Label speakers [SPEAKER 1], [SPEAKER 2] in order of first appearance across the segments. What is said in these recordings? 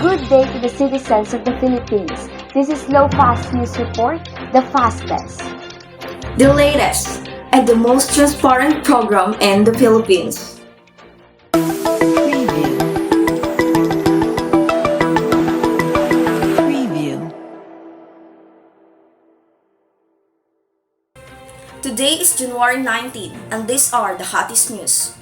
[SPEAKER 1] Good day to the citizens of the Philippines. This is Low Fast News Report, the fastest,
[SPEAKER 2] the latest, and the most transparent program in the Philippines.
[SPEAKER 3] Preview.
[SPEAKER 2] Today is January 19, and these are the hottest news.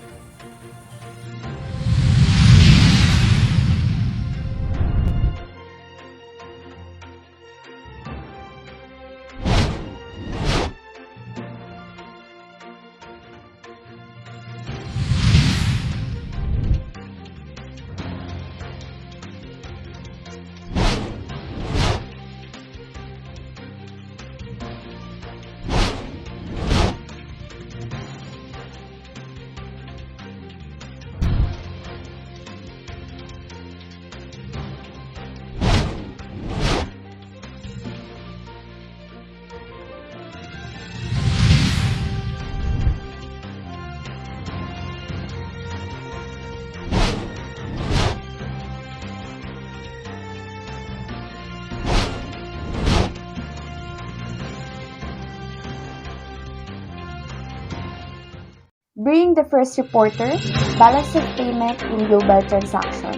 [SPEAKER 1] Bring the first reporter, balance of payment in global transaction.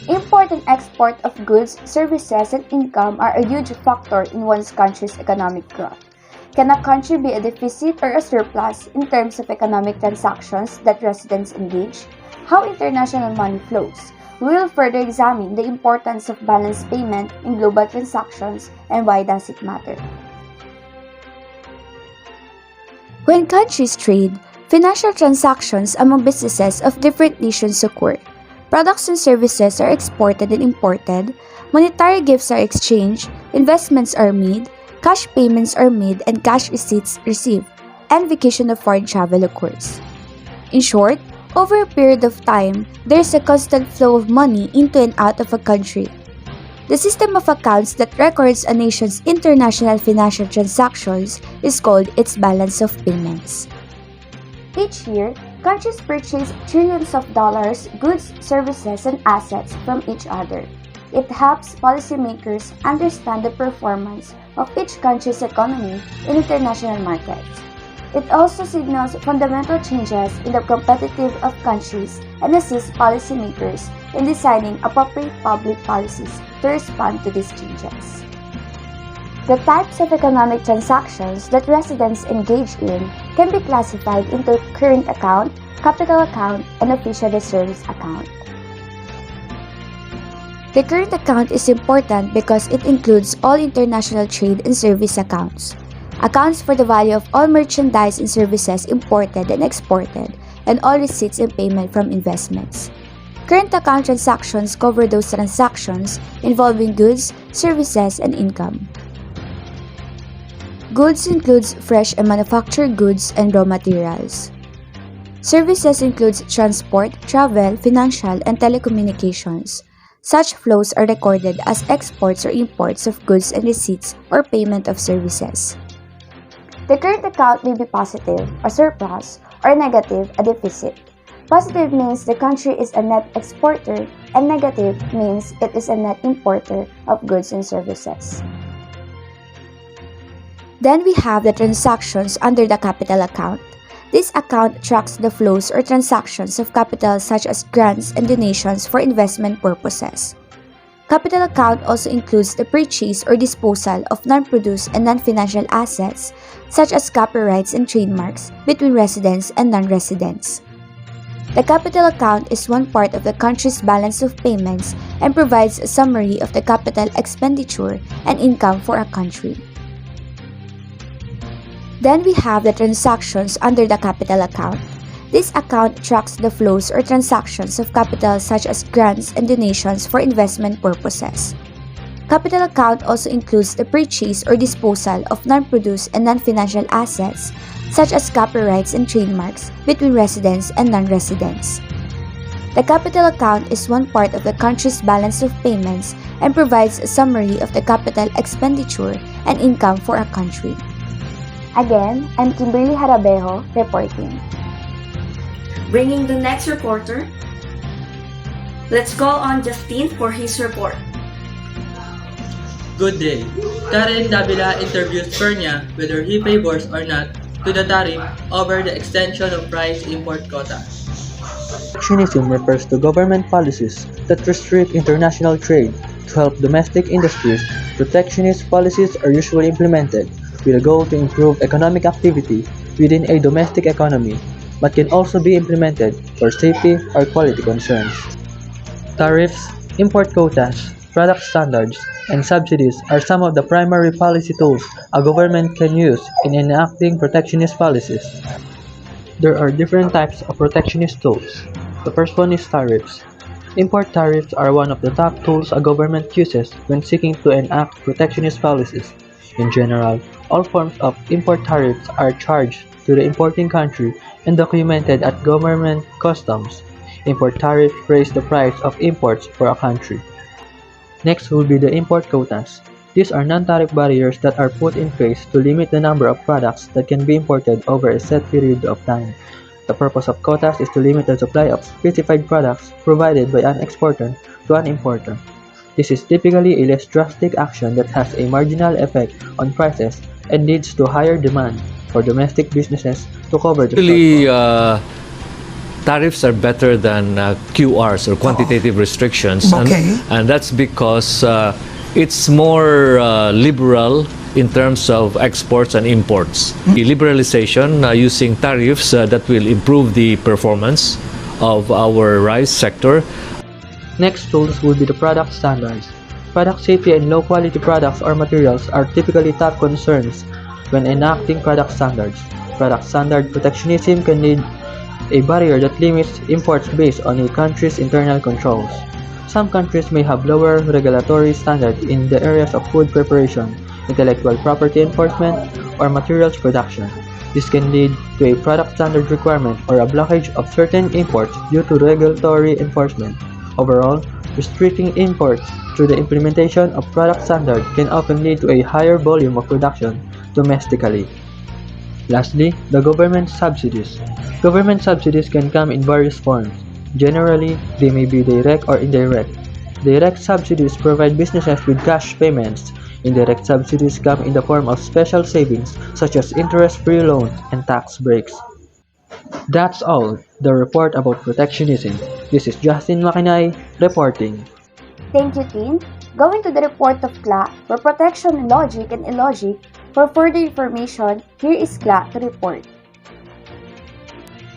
[SPEAKER 1] Import and export of goods, services, and income are a huge factor in one's country's economic growth. Can a country be a deficit or a surplus in terms of economic transactions that residents engage? How international money flows? We will further examine the importance of balanced payment in global transactions and why does it matter. When countries trade, financial transactions among businesses of different nations occur. Products and services are exported and imported, monetary gifts are exchanged, investments are made, cash payments are made, and cash receipts received, and vacation of foreign travel occurs. In short, over a period of time, there is a constant flow of money into and out of a country. The system of accounts that records a nation's international financial transactions is called its balance of payments. Each year, countries purchase trillions of dollars, goods, services, and assets from each other. It helps policymakers understand the performance of each country's economy in international markets. It also signals fundamental changes in the competitiveness of countries and assists policymakers in designing appropriate public policies to respond to these changes. The types of economic transactions that residents engage in can be classified into current account, capital account, and official reserves account. The current account is important because it includes all international trade and service accounts. Accounts for the value of all merchandise and services imported and exported, and all receipts and payment from investments. Current account transactions cover those transactions involving goods, services, and income. Goods includes fresh and manufactured goods and raw materials. Services includes transport, travel, financial, and telecommunications. Such flows are recorded as exports or imports of goods and receipts or payment of services. The current account may be positive, a surplus, or negative, a deficit. Positive means the country is a net exporter, and negative means it is a net importer of goods and services. Then we have the transactions under the capital account. This account tracks the flows or transactions of capital such as grants and donations for investment purposes. Capital account also includes the purchase or disposal of non-produced and non-financial assets such as copyrights and trademarks between residents and non-residents. The capital account is one part of the country's balance of payments and provides a summary of the capital expenditure and income for a country. Then we have the transactions under the capital account. This account tracks the flows or transactions of capital such as grants and donations for investment purposes. Capital account also includes the purchase or disposal of non-produced and non-financial assets such as copyrights and trademarks between residents and non-residents. The capital account is one part of the country's balance of payments and provides a summary of the capital expenditure and income for a country. Again, I'm Kimberly Harabejo reporting.
[SPEAKER 2] Bringing the next reporter, Let's call on Justin for his report.
[SPEAKER 3] Good day. Karen Davila interviews Pernia whether he favors or not to the tariff over the extension of price import quota.
[SPEAKER 4] Protectionism refers to government policies that restrict international trade to help domestic industries. Protectionist policies are usually implemented with a goal to improve economic activity within a domestic economy, but can also be implemented for safety or quality concerns. Tariffs, import quotas, product standards, and subsidies are some of the primary policy tools a government can use in enacting protectionist policies. There are different types of protectionist tools. The first one is tariffs. Import tariffs are one of the top tools a government uses when seeking to enact protectionist policies. In general, all forms of import tariffs are charged to the importing country and documented at government customs. Import tariffs raise the price of imports for a country. Next will be the import quotas. These are non-tariff barriers that are put in place to limit the number of products that can be imported over a set period of time. The purpose of quotas is to limit the supply of specified products provided by an exporter to an importer. This is typically a less drastic action that has a marginal effect on prices and leads to higher demand for domestic businesses to cover the
[SPEAKER 5] Actually,
[SPEAKER 4] shortfall.
[SPEAKER 5] tariffs are better than QRs or quantitative restrictions.
[SPEAKER 6] Okay.
[SPEAKER 5] And that's because it's more liberal in terms of exports and imports. The liberalization using tariffs that will improve the performance of our rice sector.
[SPEAKER 4] Next tools will be the product standards. Product safety and low-quality products or materials are typically top concerns when enacting product standards. Product standard protectionism can lead a barrier that limits imports based on a country's internal controls. Some countries may have lower regulatory standards in the areas of food preparation, intellectual property enforcement, or materials production. This can lead to a product standard requirement or a blockage of certain imports due to regulatory enforcement. Overall, restricting imports through the implementation of product standards can often lead to a higher volume of production domestically. Lastly, the government subsidies. Government subsidies can come in various forms. Generally, they may be direct or indirect. Direct subsidies provide businesses with cash payments. Indirect subsidies come in the form of special savings such as interest-free loans and tax breaks. That's all, the report about protectionism. This is Justin Makinay reporting.
[SPEAKER 1] Thank you, Tin. Going to the report of CLA for protection logic and illogic. For further information, here is CLA to report.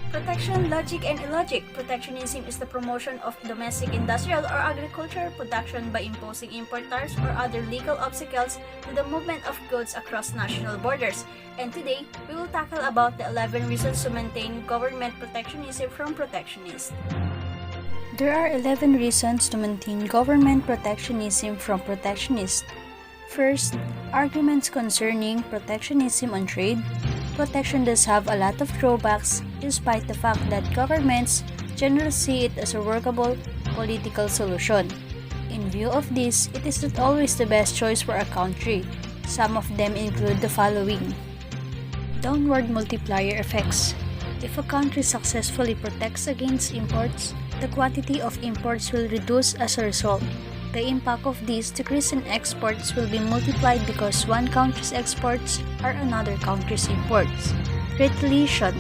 [SPEAKER 7] Protection, logic, and illogic. Protectionism is the promotion of domestic industrial or agricultural production by imposing import tariffs or other legal obstacles to the movement of goods across national borders. And today, we will tackle about the 11 reasons to maintain government protectionism from protectionists. There are 11 reasons to maintain government protectionism from protectionists. First, arguments concerning protectionism on trade. Protection does have a lot of drawbacks despite the fact that governments generally see it as a workable political solution. In view of this, it is not always the best choice for a country. Some of them include the following. Downward multiplier effects. If a country successfully protects against imports, the quantity of imports will reduce as a result. The impact of this decrease in exports will be multiplied because one country's exports are another country's imports. Retaliation.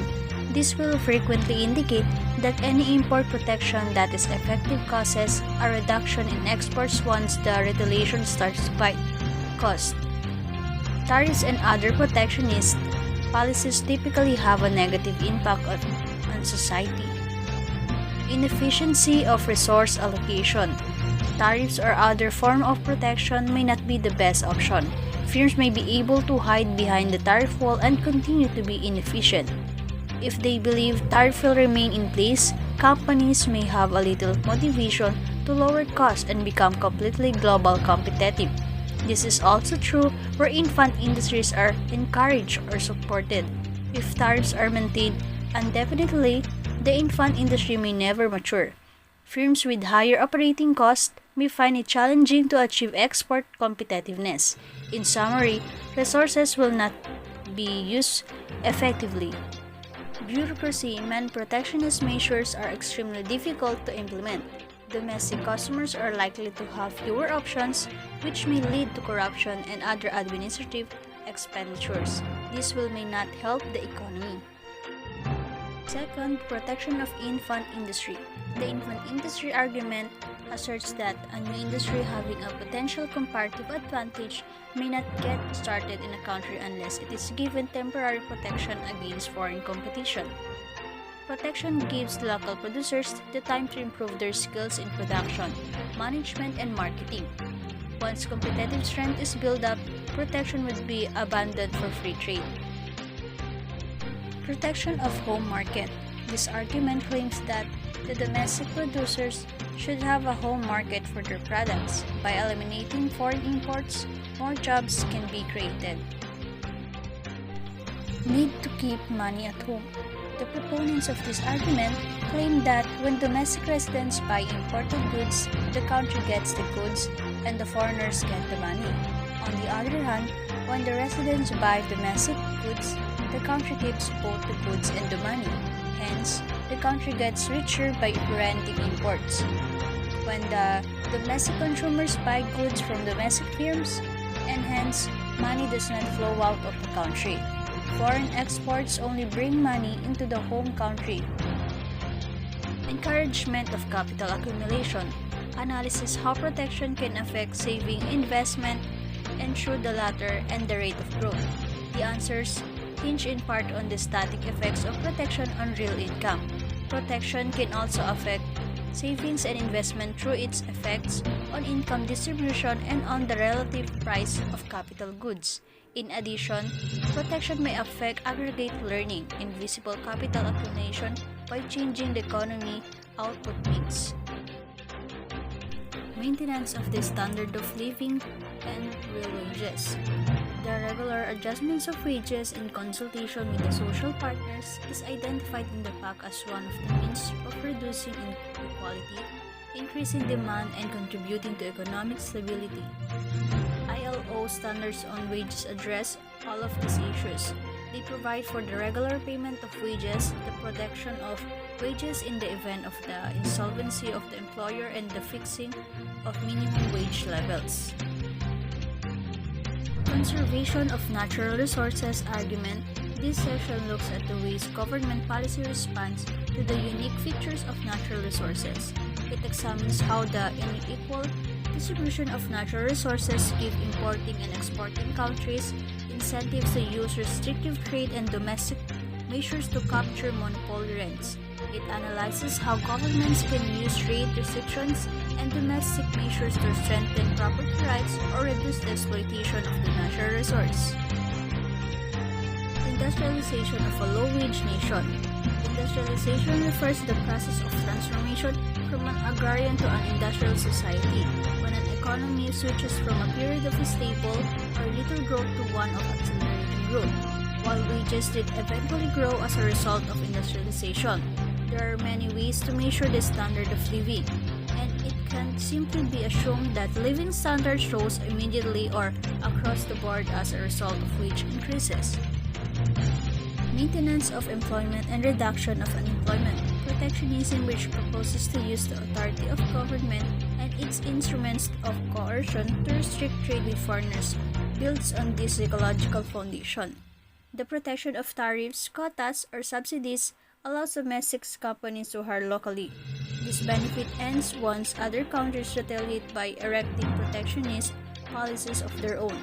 [SPEAKER 7] This will frequently indicate that any import protection that is effective causes a reduction in exports once the retaliation starts to bite. Cost. Tariffs and other protectionist policies typically have a negative impact on society. Inefficiency of resource allocation. Tariffs or other form of protection may not be the best option. Firms may be able to hide behind the tariff wall and continue to be inefficient. If they believe tariff will remain in place, companies may have a little motivation to lower costs and become completely global competitive. This is also true where infant industries are encouraged or supported. If tariffs are maintained indefinitely, the infant industry may never mature. Firms with higher operating costs may find it challenging to achieve export competitiveness. In summary, resources will not be used effectively. Bureaucracy meant protectionist measures are extremely difficult to implement. Domestic customers are likely to have fewer options, which may lead to corruption and other administrative expenditures. This may not help the economy. Second, protection of infant industry. The infant industry argument asserts that a new industry having a potential comparative advantage may not get started in a country unless it is given temporary protection against foreign competition. Protection gives local producers the time to improve their skills in production, management, and marketing. Once competitive strength is built up, protection would be abandoned for free trade. Protection of home market. This argument claims that the domestic producers should have a home market for their products. By eliminating foreign imports, more jobs can be created. Need to keep money at home. The proponents of this argument claim that when domestic residents buy imported goods, the country gets the goods and the foreigners get the money. On the other hand, when the residents buy domestic goods, the country keeps both the goods and the money. Hence, the country gets richer by renting imports. When the domestic consumers buy goods from domestic firms, and hence, money does not flow out of the country. Foreign exports only bring money into the home country. Encouragement of capital accumulation. Analysis how protection can affect saving, investment, ensure the latter, and the rate of growth. The answers hinge in part on the static effects of protection on real income. Protection can also affect savings and investment through its effects on income distribution and on the relative price of capital goods. In addition, protection may affect aggregate learning, invisible capital accumulation by changing the economy output mix. Maintenance of the standard of living and real wages. The regular adjustments of wages in consultation with the social partners is identified in the PAC as one of the means of reducing inequality, increasing demand, and contributing to economic stability. ILO standards on wages address all of these issues. They provide for the regular payment of wages, the protection of wages in the event of the insolvency of the employer, and the fixing of minimum wage levels. Conservation of natural resources argument. This section looks at the ways government policy responds to the unique features of natural resources. It examines how the unequal distribution of natural resources give importing and exporting countries incentives to use restrictive trade and domestic measures to capture monopoly rents. It analyzes how governments can use trade restrictions and domestic measures to strengthen property rights or reduce the exploitation of the natural resource. Industrialization of a low-wage nation. Industrialization refers to the process of transformation from an agrarian to an industrial society, when an economy switches from a period of stable or little growth to one of accelerated growth, while wages did eventually grow as a result of industrialization. There are many ways to measure the standard of living, and it can't simply be assumed that living standards rose immediately or across the board as a result of wage increases. Maintenance of employment and reduction of unemployment. Protectionism, which proposes to use the authority of government and its instruments of coercion to restrict trade with foreigners, builds on this ecological foundation. The protection of tariffs, quotas, or subsidies allows domestic companies to hire locally. This benefit ends once other countries retaliate by erecting protectionist policies of their own.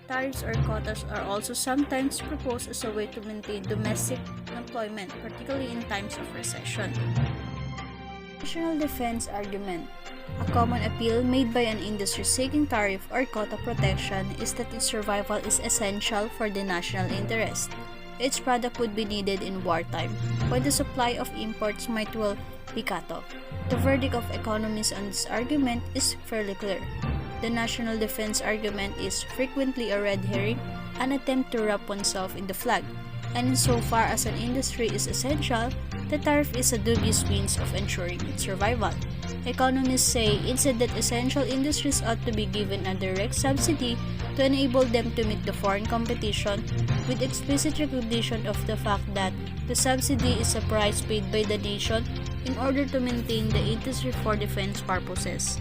[SPEAKER 7] Tariffs or quotas are also sometimes proposed as a way to maintain domestic employment, particularly in times of recession. National defense argument. A common appeal made by an industry seeking tariff or quota protection is that its survival is essential for the national interest. Its product would be needed in wartime, when the supply of imports might well be cut off. The verdict of economists on this argument is fairly clear. The national defense argument is frequently a red herring, an attempt to wrap oneself in the flag, and insofar as an industry is essential, the tariff is a dubious means of ensuring its survival. Economists say instead that essential industries ought to be given a direct subsidy to enable them to meet the foreign competition, with explicit recognition of the fact that the subsidy is a price paid by the nation in order to maintain the industry for defense purposes.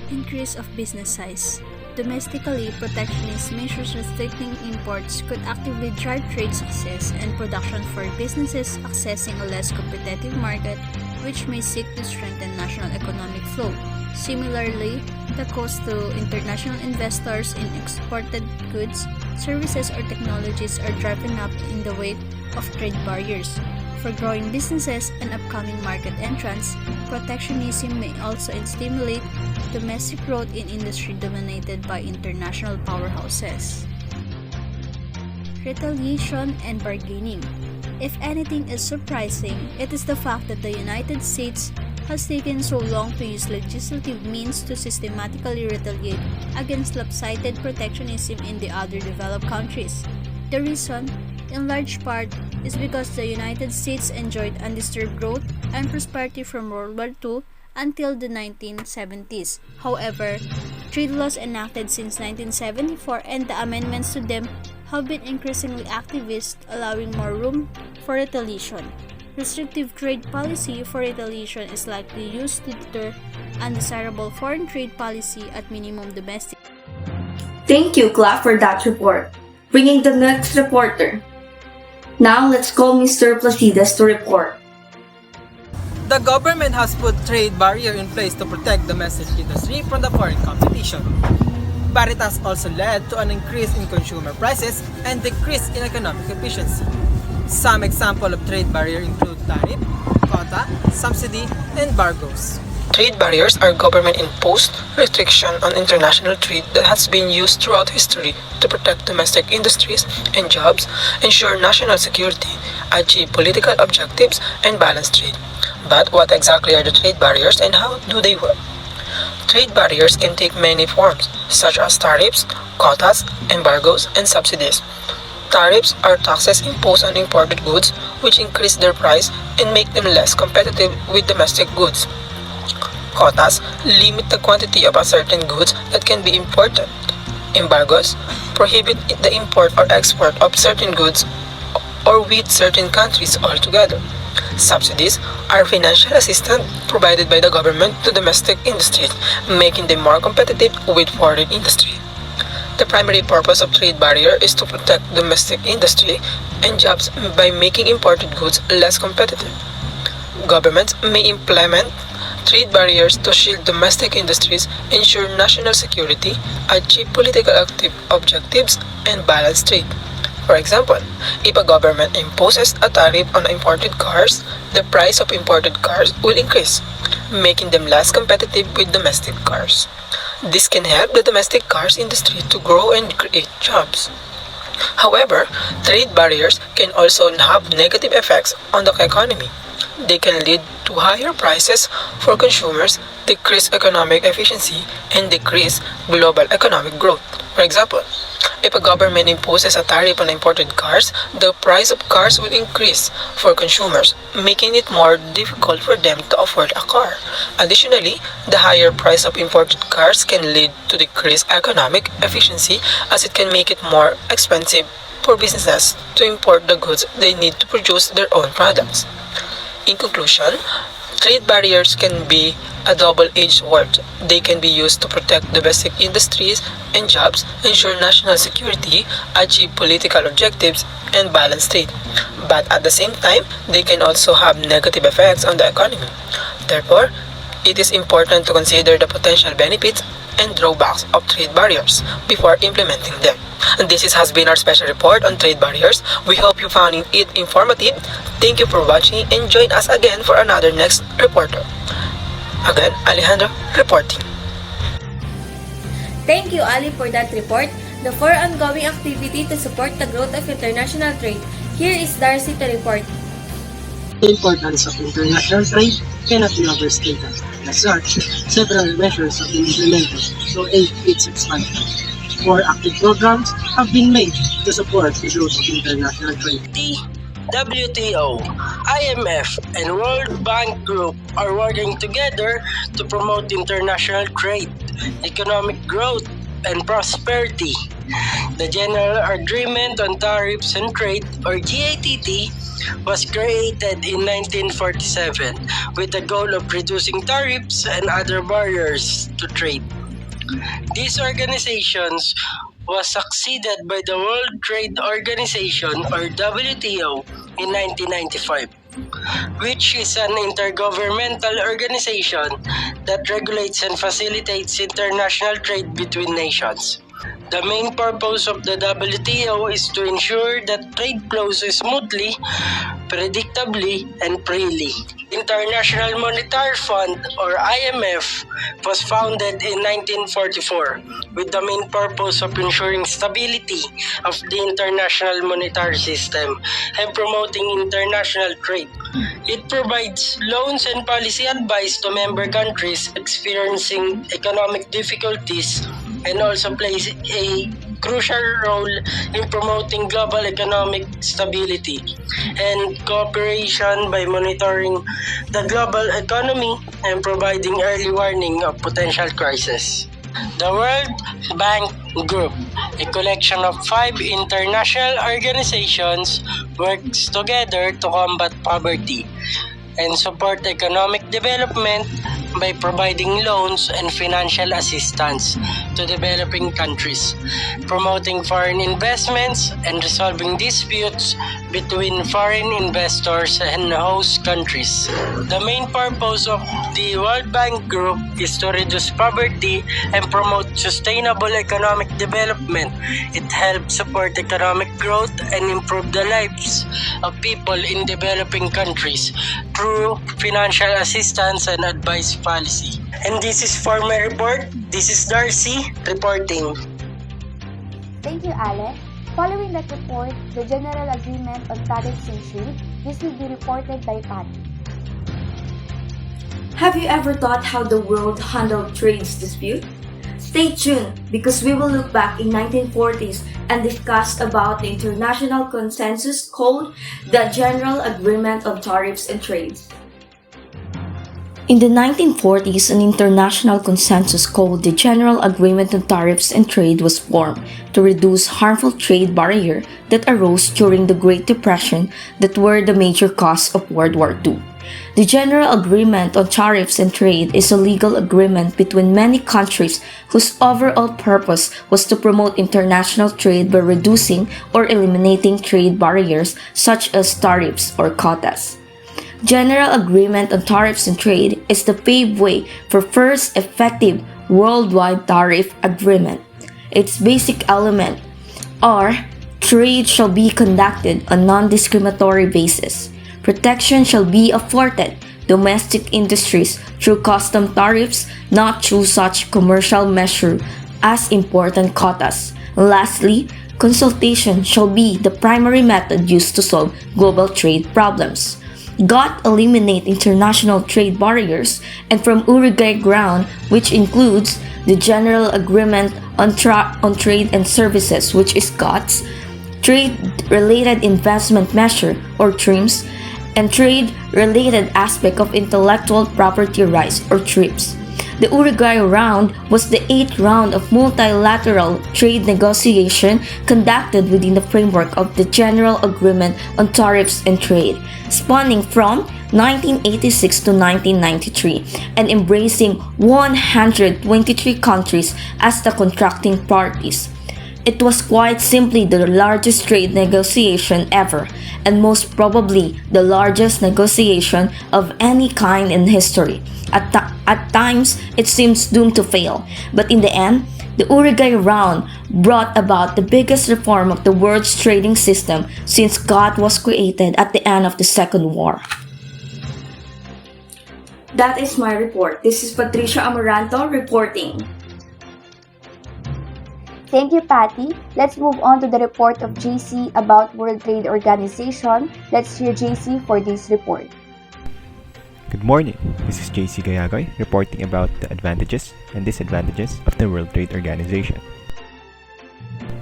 [SPEAKER 7] Increase of business size. Domestically, protectionist measures restricting imports could actively drive trade success and production for businesses accessing a less competitive market, which may seek to strengthen national economic flow. Similarly, the cost to international investors in exported goods, services, or technologies are driven up in the wake of trade barriers. For growing businesses and upcoming market entrants, protectionism may also stimulate domestic growth in industry dominated by international powerhouses. Retaliation and bargaining. If anything is surprising, it is the fact that the United States has taken so long to use legislative means to systematically retaliate against lopsided protectionism in the other developed countries. The reason, in large part, is because the United States enjoyed undisturbed growth and prosperity from World War II until the 1970s. However, trade laws enacted since 1974 and the amendments to them have been increasingly activist, allowing more room for retaliation. Restrictive trade policy for retaliation is likely used to deter undesirable foreign trade policy at minimum domestic.
[SPEAKER 2] Thank you, Cla, for that report. Bringing the next reporter. Now let's call Mr. Placidas to report.
[SPEAKER 6] The government has put trade barrier in place to protect domestic industry from the foreign competition. But it has also led to an increase in consumer prices and decrease in economic efficiency. Some examples of trade barrier include tariff, quota, subsidy, and embargoes. Trade barriers are government-imposed restriction on international trade that has been used throughout history to protect domestic industries and jobs, ensure national security, achieve political objectives, and balance trade. But what exactly are the trade barriers and how do they work? Trade barriers can take many forms, such as tariffs, quotas, embargoes, and subsidies. Tariffs are taxes imposed on imported goods which increase their price and make them less competitive with domestic goods. Quotas limit the quantity of a certain goods that can be imported. Embargoes prohibit the import or export of certain goods or with certain countries altogether. Subsidies are financial assistance provided by the government to domestic industries, making them more competitive with foreign industry. The primary purpose of trade barrier is to protect domestic industry and jobs by making imported goods less competitive. Governments may implement trade barriers to shield domestic industries, ensure national security, achieve political objectives, and balance trade. For example, if a government imposes a tariff on imported cars, the price of imported cars will increase, making them less competitive with domestic cars. This can help the domestic cars industry to grow and create jobs. However, trade barriers can also have negative effects on the economy. They can lead to higher prices for consumers, decrease economic efficiency, and decrease global economic growth. For example, if a government imposes a tariff on imported cars, the price of cars will increase for consumers, making it more difficult for them to afford a car. Additionally, the higher price of imported cars can lead to decreased economic efficiency as it can make it more expensive for businesses to import the goods they need to produce their own products. In conclusion, trade barriers can be a double-edged sword. They can be used to protect domestic industries and jobs, ensure national security, achieve political objectives, and balance trade. But at the same time, they can also have negative effects on the economy. Therefore, it is important to consider the potential benefits and drawbacks of trade barriers before implementing them. And has been our special report on trade barriers. We hope you found it informative. Thank you for watching and join us again for another next reporter. Again, Alejandro reporting.
[SPEAKER 8] Thank you, Ali, for that report. The four ongoing activity to support the growth of international trade. Here is Darcy to report.
[SPEAKER 9] The importance of international trade cannot be overstated. As such, several measures have been implemented to aid its expansion. 4 active programs have been made to support the growth of international trade.
[SPEAKER 10] The WTO, IMF, and World Bank Group are working together to promote international trade, economic growth, and Prosperity. The General Agreement on Tariffs and Trade, or GATT, was created in 1947 with the goal of reducing tariffs and other barriers to trade. These organizations was succeeded by the World Trade Organization, or WTO, in 1995, which is an intergovernmental organization that regulates and facilitates international trade between nations. The main purpose of the WTO is to ensure that trade flows smoothly, predictably, and freely. International Monetary Fund, or IMF, was founded in 1944 with the main purpose of ensuring stability of the international monetary system and promoting international trade. It provides loans and policy advice to member countries experiencing economic difficulties and also plays a crucial role in promoting global economic stability and cooperation by monitoring the global economy and providing early warning of potential crises. The World Bank Group, a collection of 5 international organizations, works together to combat poverty and support economic development by providing loans and financial assistance to developing countries, promoting foreign investments, and resolving disputes between foreign investors and host countries. The main purpose of the World Bank Group is to reduce poverty and promote sustainable economic development. It helps support economic growth and improve the lives of people in developing countries through financial assistance and advice policy. And this is for my report. This is Darcy reporting.
[SPEAKER 1] Thank you, Ale. Following that report, the General Agreement on Tariffs and Trade, this will be reported by Patty.
[SPEAKER 2] Have you ever thought how the world handled trade's dispute? Stay tuned because we will look back in 1940s and discuss about the international consensus called the General Agreement on Tariffs and Trades. In the 1940s, an international consensus called the General Agreement on Tariffs and Trade was formed to reduce harmful trade barriers that arose during the Great Depression that were the major cause of World War II. The General Agreement on Tariffs and Trade is a legal agreement between many countries whose overall purpose was to promote international trade by reducing or eliminating trade barriers such as tariffs or quotas. General Agreement on Tariffs and Trade is the paved way for first effective worldwide tariff agreement. Its basic element are: trade shall be conducted on non-discriminatory basis. Protection shall be afforded domestic industries through custom tariffs, not through such commercial measure as important quotas. Lastly, consultation shall be the primary method used to solve global trade problems. GATT eliminate international trade barriers, and from Uruguay ground, which includes the General Agreement on Trade and Services, which is GATT's, Trade-Related Investment Measure, or TRIMS, and Trade-Related Aspect of Intellectual Property Rights, or TRIPS. The Uruguay round was the 8th round of multilateral trade negotiation conducted within the framework of the General Agreement on Tariffs and Trade, spanning from 1986 to 1993 and embracing 123 countries as the contracting parties. It was quite simply the largest trade negotiation ever, and most probably the largest negotiation of any kind in history. At times, it seems doomed to fail, but in the end, the Uruguay round brought about the biggest reform of the world's trading system since GATT was created at the end of the Second War. That is my report. This is Patricia Amaranto reporting.
[SPEAKER 1] Thank you, Patty. Let's move on to the report of JC about World Trade Organization. Let's hear JC for this report.
[SPEAKER 11] Good morning. This is JC Gayagoy reporting about the advantages and disadvantages of the World Trade Organization.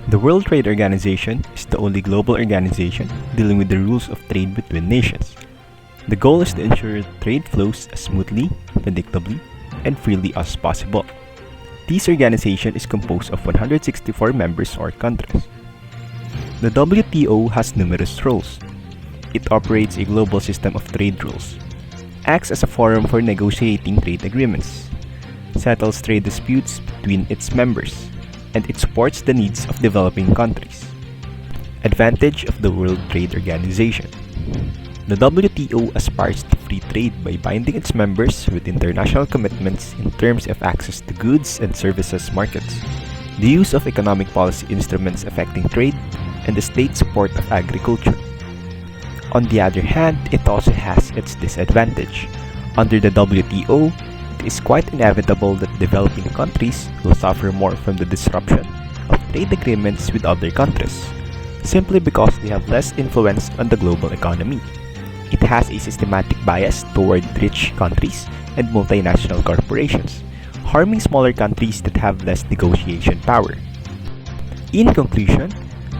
[SPEAKER 11] The World Trade Organization is the only global organization dealing with the rules of trade between nations. The goal is to ensure trade flows as smoothly, predictably, and freely as possible. This organization is composed of 164 members or countries. The WTO has numerous roles. It operates a global system of trade rules, acts as a forum for negotiating trade agreements, settles trade disputes between its members, and it supports the needs of developing countries. Advantage of the World Trade Organization. The WTO aspires to free trade by binding its members with international commitments in terms of access to goods and services markets, the use of economic policy instruments affecting trade, and the state support of agriculture. On the other hand, it also has its disadvantage. Under the WTO, it is quite inevitable that developing countries will suffer more from the disruption of trade agreements with other countries, simply because they have less influence on the global economy. It has a systematic bias toward rich countries and multinational corporations, harming smaller countries that have less negotiation power. In conclusion,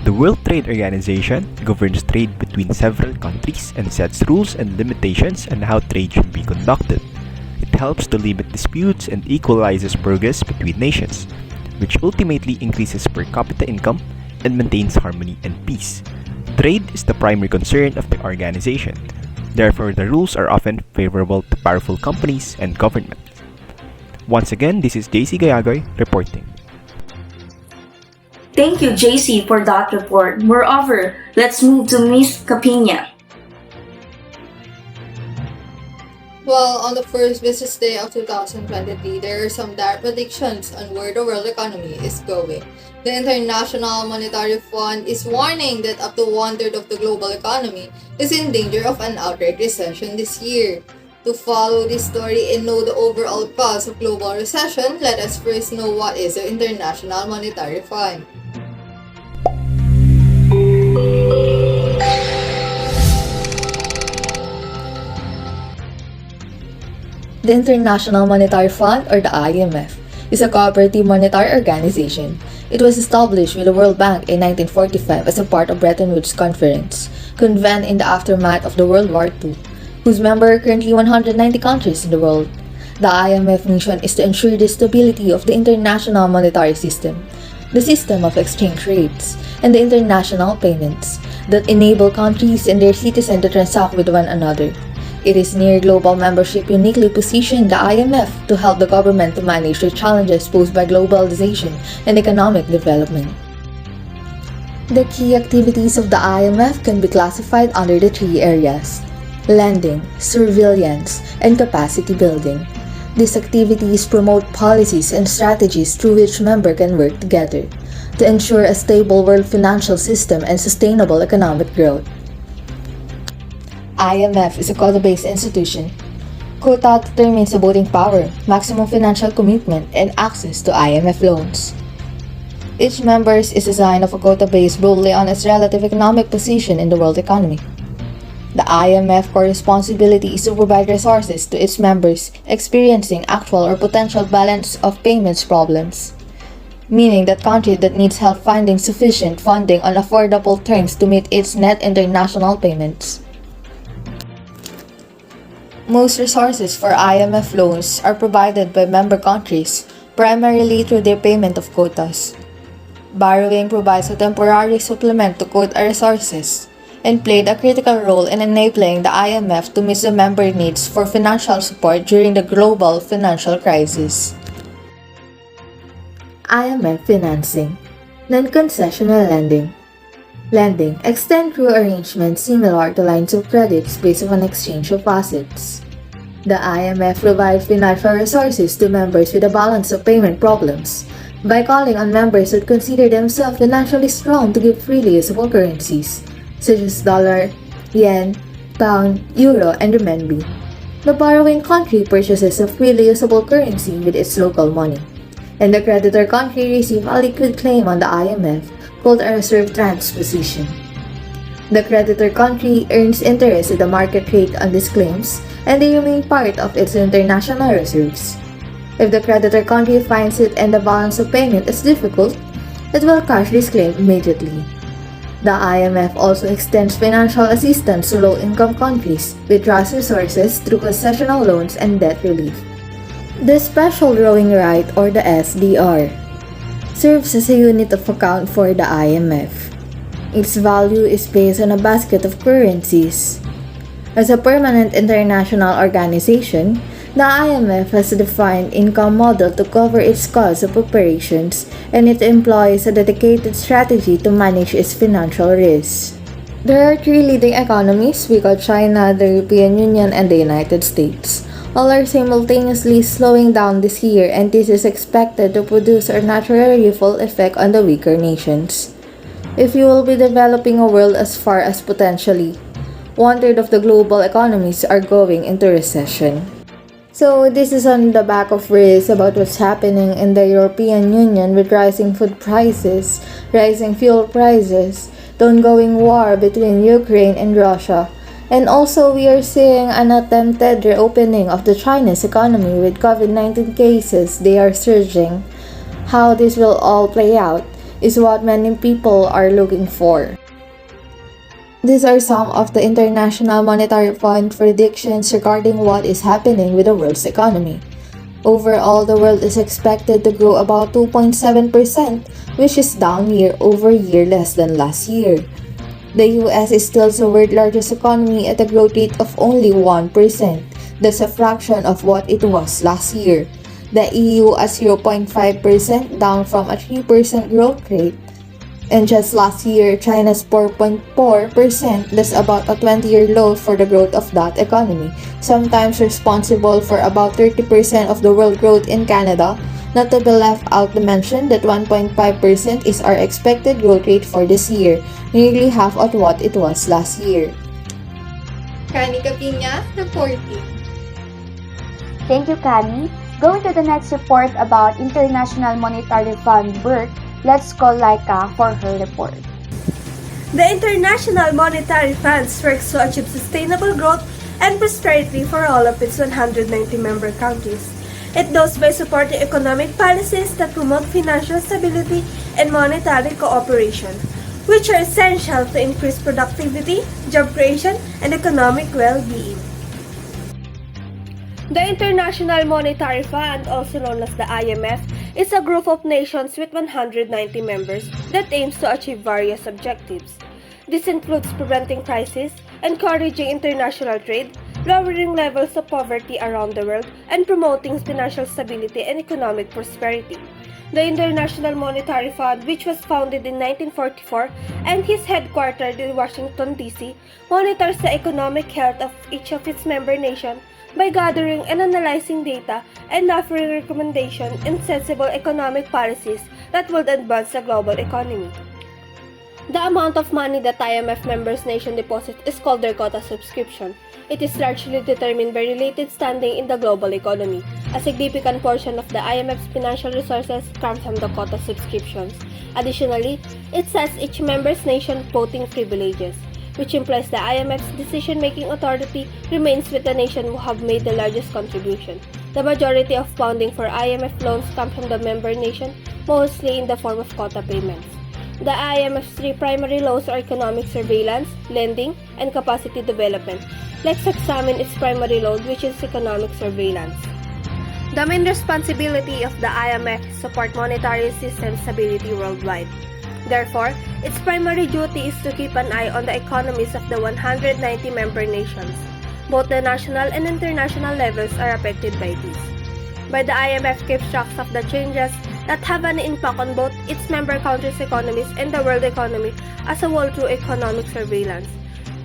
[SPEAKER 11] the World Trade Organization governs trade between several countries and sets rules and limitations on how trade should be conducted. It helps to limit disputes and equalizes progress between nations, which ultimately increases per capita income and maintains harmony and peace. Trade is the primary concern of the organization. Therefore, the rules are often favorable to powerful companies and governments. Once again, this is JC Gayagoy reporting.
[SPEAKER 2] Thank you, JC, for that report. Moreover, let's move to Ms. Capina.
[SPEAKER 12] Well, on the first business day of 2023, there are some dire predictions on where the world economy is going. The International Monetary Fund is warning that up to one-third of the global economy is in danger of an outright recession this year. To follow this story and know the overall cause of global recession, let us first know what is the International Monetary Fund.
[SPEAKER 13] The International Monetary Fund, or the IMF, is a cooperative monetary organization. It was established with the World Bank in 1945 as a part of Bretton Woods Conference, convened in the aftermath of the World War II, whose members are currently 190 countries in the world. The IMF mission is to ensure the stability of the international monetary system, the system of exchange rates, and the international payments that enable countries and their citizens to transact with one another. It is near global membership uniquely positioned the IMF to help the government to manage the challenges posed by globalization and economic development. The key activities of the IMF can be classified under the three areas: lending, surveillance, and capacity building. These activities promote policies and strategies through which members can work together to ensure a stable world financial system and sustainable economic growth. IMF is a quota-based institution. Quota determines the voting power, maximum financial commitment, and access to IMF loans. Each member is assigned of a quota based broadly on its relative economic position in the world economy. The IMF core responsibility is to provide resources to its members experiencing actual or potential balance of payments problems, meaning that country that needs help finding sufficient funding on affordable terms to meet its net international payments. Most resources for IMF loans are provided by member countries, primarily through their payment of quotas. Borrowing provides a temporary supplement to quota resources and played a critical role in enabling the IMF to meet the member needs for financial support during the global financial crisis. IMF financing. Non-concessional lending. Lending extend through arrangements similar to lines of credits based on exchange of assets. The IMF provides financial resources to members with a balance of payment problems by calling on members that consider themselves financially strong to give freely usable currencies, such as dollar, yen, pound, euro, and renminbi. The borrowing country purchases a freely usable currency with its local money, and the creditor country receives a liquid claim on the IMF called a reserve transposition. The creditor country earns interest at the market rate on these claims, and they remain part of its international reserves. If the creditor country finds it and the balance of payment is difficult, it will cash this claim immediately. The IMF also extends financial assistance to low-income countries with trust resources through concessional loans and debt relief. The Special Drawing Right, or the SDR, serves as a unit of account for the IMF. Its value is based on a basket of currencies. As a permanent international organization, the IMF has a defined income model to cover its costs of operations, and it employs a dedicated strategy to manage its financial risks. There are three leading economies: we call China, the European Union, and the United States. All are simultaneously slowing down this year, and this is expected to produce a natural ripple effect on the weaker nations. If you will be developing a world as far as potentially 1/3 of the global economies are going into recession. So this is on the back of risks about what's happening in the European Union with rising food prices, rising fuel prices, the ongoing war between Ukraine and Russia. And also we are seeing an attempted reopening of the Chinese economy with COVID-19 cases. They are surging. How this will all play out is what many people are looking for. These are some of the International Monetary Fund predictions regarding what is happening with the world's economy. Overall, the world is expected to grow about 2.7%, which is down year over year less than last year. The US is still the world's largest economy at a growth rate of only 1%. That's a fraction of what it was last year. The EU at 0.5%, down from a 3% growth rate. And just last year, China's 4.4%, that's about a 20-year low for the growth of that economy, sometimes responsible for about 30% of the world growth in Canada. Not to be left out to mention that 1.5% is our expected growth rate for this year, nearly half of what it was last year.
[SPEAKER 12] Kani Capiña, reporting.
[SPEAKER 1] Thank you, Kani. Going to the next report about International Monetary Fund work, let's call Laika for her report.
[SPEAKER 14] The International Monetary Fund works to achieve sustainable growth and prosperity for all of its 190 member countries. It does by supporting economic policies that promote financial stability and monetary cooperation, which are essential to increase productivity, job creation, and economic well-being. The International Monetary Fund, also known as the IMF, is a group of nations with 190 members that aims to achieve various objectives. This includes preventing crises, encouraging international trade, lowering levels of poverty around the world, and promoting financial stability and economic prosperity. The International Monetary Fund, which was founded in 1944 and is headquartered in Washington, D.C., monitors the economic health of each of its member nations by gathering and analyzing data and offering recommendations and sensible economic policies that will advance the global economy. The amount of money that IMF members' nation deposit is called their quota subscription. It is largely determined by related standing in the global economy. A significant portion of the IMF's financial resources comes from the quota subscriptions. Additionally, it sets each member's nation voting privileges, which implies the IMF's decision-making authority remains with the nation who have made the largest contribution. The majority of funding for IMF loans come from the member nation, mostly in the form of quota payments. The IMF's three primary laws are economic surveillance, lending, and capacity development. Let's examine its primary law, which is economic surveillance. The main responsibility of the IMF is to support monetary system stability worldwide. Therefore, its primary duty is to keep an eye on the economies of the 190 member nations. Both the national and international levels are affected by this. By the IMF keeps track of the changes that have an impact on both its member countries' economies and the world economy as a whole through economic surveillance.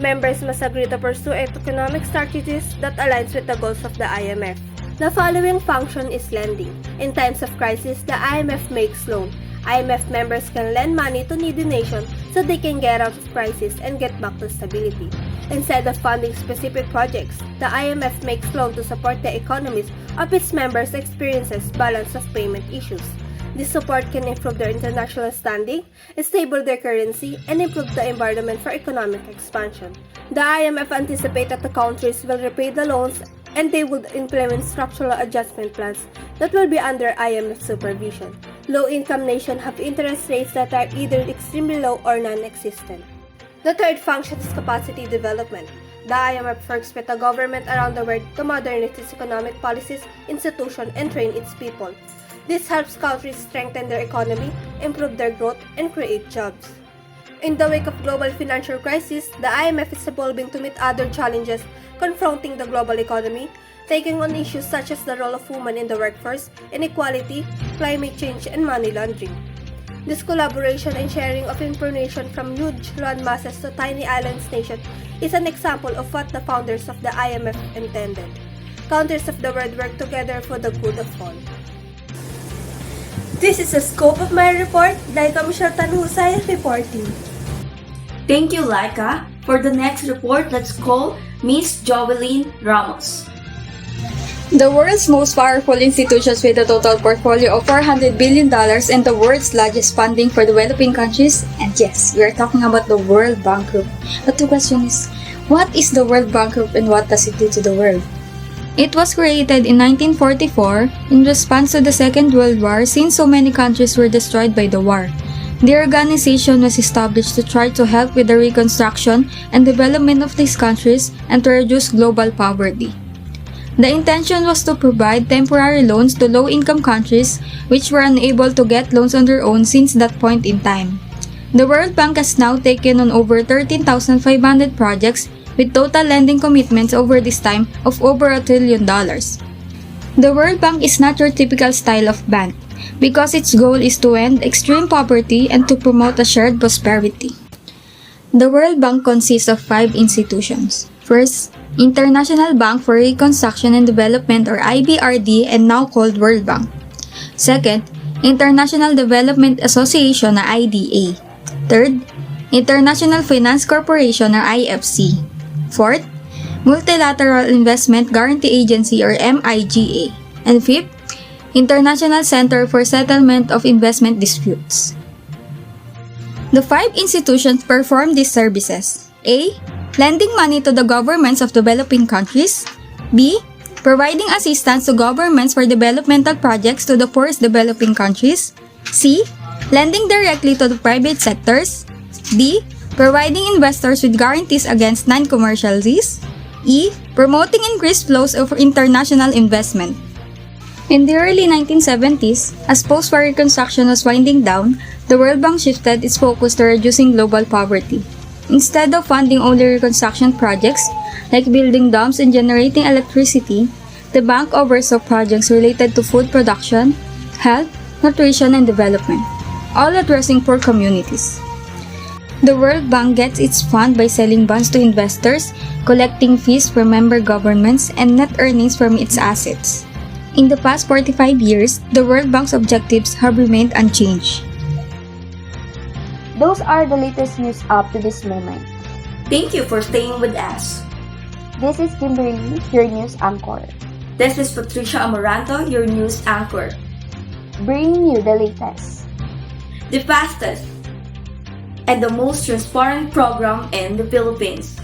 [SPEAKER 14] Members must agree to pursue economic strategies that aligns with the goals of the IMF. The following function is lending. In times of crisis, the IMF makes loan. IMF members can lend money to needy nations so they can get out of crisis and get back to stability. Instead of funding specific projects, the IMF makes loan to support the economies of its members' experiences balance of payment issues. This support can improve their international standing, stable their currency, and improve the environment for economic expansion. The IMF anticipates that the countries will repay the loans and they would implement structural adjustment plans that will be under IMF supervision. Low-income nations have interest rates that are either extremely low or non-existent. The third function is capacity development. The IMF works with the government around the world to modernize its economic policies, institutions, and train its people. This helps countries strengthen their economy, improve their growth, and create jobs. In the wake of global financial crisis, the IMF is evolving to meet other challenges confronting the global economy, taking on issues such as the role of women in the workforce, inequality, climate change, and money laundering. This collaboration and sharing of information from huge land masses to tiny islands nation is an example of what the founders of the IMF intended. Countries of the world work together for the good of all. This is the scope of my report. Laika Michelle Tanhusay reporting.
[SPEAKER 2] Thank you, Laika. For the next report, let's call Miss Joeline Ramos.
[SPEAKER 1] The world's most powerful institutions with a total portfolio of $400 billion and the world's largest funding for developing countries. And yes, we are talking about the World Bank Group. But the question is, what is the World Bank Group and what does it do to the world? It was created in 1944 in response to the Second World War since so many countries were destroyed by the war. The organization was established to try to help with the reconstruction and development of these countries and to reduce global poverty. The intention was to provide temporary loans to low-income countries which were unable to get loans on their own since that point in time. The World Bank has now taken on over 13,500 projects with total lending commitments over this time of over $1 trillion. The World Bank is not your typical style of bank because its goal is to end extreme poverty and to promote a shared prosperity. The World Bank consists of 5 institutions. First, International Bank for Reconstruction and Development or IBRD and now called World Bank. Second, International Development Association or IDA. Third, International Finance Corporation or IFC. Fourth, Multilateral Investment Guarantee Agency or MIGA. And fifth, International Center for Settlement of Investment Disputes. The 5 institutions perform these services. A. Lending money to the governments of developing countries. B. Providing assistance to governments for developmental projects to the poorest developing countries. C. Lending directly to the private sectors. D. Providing investors with guarantees against non-commercial risks. E. Promoting increased flows of international investment. In the early 1970s, as post-war reconstruction was winding down, the World Bank shifted its focus to reducing global poverty. Instead of funding only reconstruction projects, like building dams and generating electricity, the bank oversaw projects related to food production, health, nutrition, and development, all addressing poor communities. The World Bank gets its fund by selling bonds to investors, collecting fees from member governments, and net earnings from its assets. In the past 45 years, the World Bank's objectives have remained unchanged.
[SPEAKER 15] Those are the latest news up to this moment.
[SPEAKER 2] Thank you for staying with us.
[SPEAKER 15] This is Kimberly, your news anchor.
[SPEAKER 2] This is Patricia Amaranto, your news anchor.
[SPEAKER 15] Bringing you the latest,
[SPEAKER 2] the fastest, and the most transparent program in the Philippines.